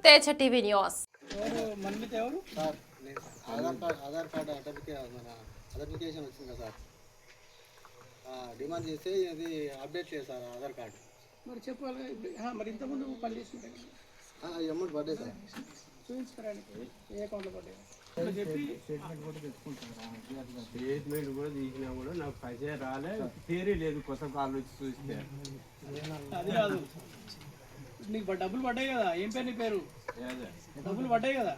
Teja TV news. Aadhaar card authentication వచ్చింది కదా sir, demand చేస్తే అది అప్డేట్ లేదు సార్ ఆధార్ కార్డు. మరి చెప్పాలి మరి ఇంతకుముందు పని చేస్తుంటే అమౌంట్ పడ్డాయి సార్. చూపించుకోవడానికి ఏ అకౌంట్లో పడ్డాయి స్టేట్మెంట్ కూడా తీసినా కూడా నాకు పైసే రాలే, పేరే లేదు. కొత్త కాళ్ళు వచ్చి చూస్తే అది కాదు, నీకు డబ్బులు పడ్డాయి కదా. ఏం పేరు నీ పేరు? డబ్బులు పడ్డాయి కదా.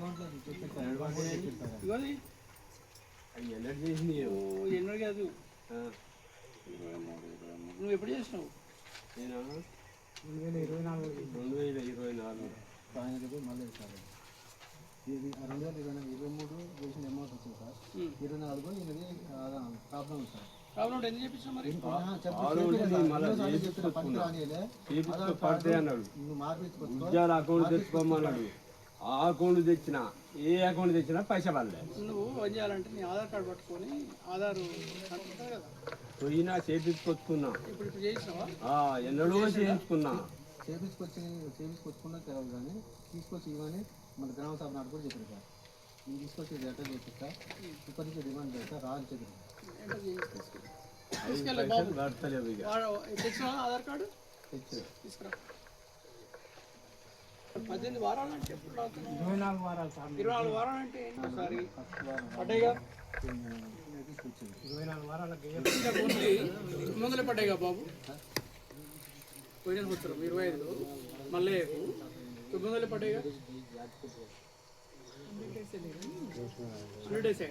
ఇవ్వది ఎన్నడు చేసినాయి? ఎన్నడు కాదు, నువ్వు ఎప్పుడు చేసినావు? నేను 2024 మళ్ళీ సార్ ఇది 2023 చేసిన అమౌంట్ వచ్చింది సార్. 24 ఇది ప్రాబ్లం ఉంది సార్. ప్రాబ్లం ఎందుకు చెప్పించావు? మరి పడితే అన్నాడు, ఉద్యోగాల అకౌంట్ తెచ్చుకోమన్నాడు. ఆ అకౌంట్ తెచ్చినా, ఏ అకౌంట్ తెచ్చినా పైసా పడలే. నువ్వు ఏం చేయాలంటే నీ ఆధార్ కార్డు పట్టుకొని ఆధార్ కదా పోయినా చేపించుకొచ్చుకున్నా. ఇప్పుడు చేసినావా? ఎన్నడూ చేయించుకున్నా. చేపించుకొచ్చుకున్నా తెలియదు కానీ తీసుకొచ్చి ఇవన్నీ మన గ్రామ సభ నాడు కూడా చెప్పారు సార్. నేను తీసుకొచ్చి లెటర్ చేపిస్తా, ఇప్పటి నుంచి డిమాండ్ చేస్తా రాని చెప్పారు. ఆధార్ కార్డు తీసుకురా. 18 వారాలు అంటే ఎప్పుడు 24 వారాలు సార్. 24 వారాలు అంటే ఒకసారి పడ్డాయిగా. 24 వారాలకి ముందలే పడ్డాయిగా బాబు. పోయిన సంవత్సరం 25 మళ్ళీ ముందలే పడ్డాయిగా. 100 days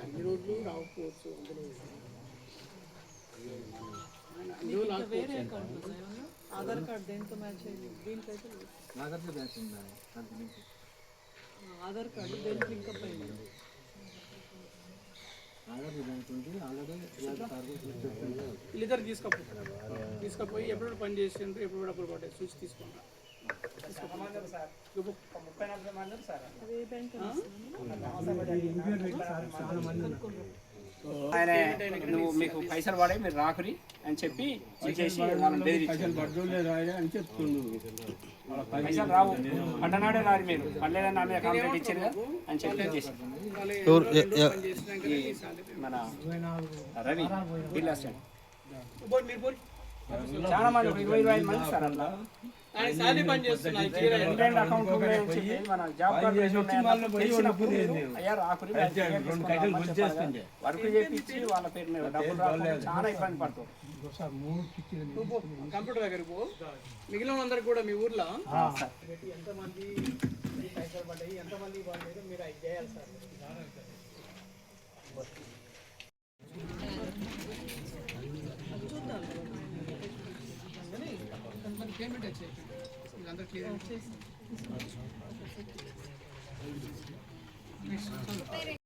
అన్ని రోజులు రాకపోవచ్చు. ఆధార్ కార్డ్ దేంతో మ్యాచ్ అయ్యింది? దీనికైతే ఆధార్ కార్డు దేనికి లింక్ అప్ అయింది? వీళ్ళిద్దరు తీసుకపోయి ఎప్పుడు పని చేసిండ్రు, ఎప్పుడు డబ్బులు పడ్డాయి చూసి తీసుకున్నా. ఆయన నువ్వు మీకు పైసలు పడే మీరు రాకురి అని చెప్పి చేసి పైసలు పడ్డోలే అని చెప్తుండు. పైసలు రావు పడ్డనాడే రాదు, మీరు పడలేదని నా మీద కంప్లైంట్ ఇచ్చారు కదా అని చెప్పి చేసి మన రవి బిల్ అసిస్టెంట్ చాలా మంది 20-25 మంది సార్ అట్లా పని చేస్తున్నా. అకౌంట్ మన జాబ్ అయ్యా రాకురి వర్క్ చేపించి వాళ్ళ పేరు మీద డబ్బులు రాకుండా చాలా ఇబ్బంది పడుతుంది. కంప్యూటర్ దగ్గర పో. మిగిలిన అందరికి కూడా మీ ఊర్లో ఎంతమంది పైసలు పడ్డాయి, ఎంతమంది పడలేదు మీరు అది చేయాలి సార్. పేమెంట్ వచ్చేసి అందరు క్లియర్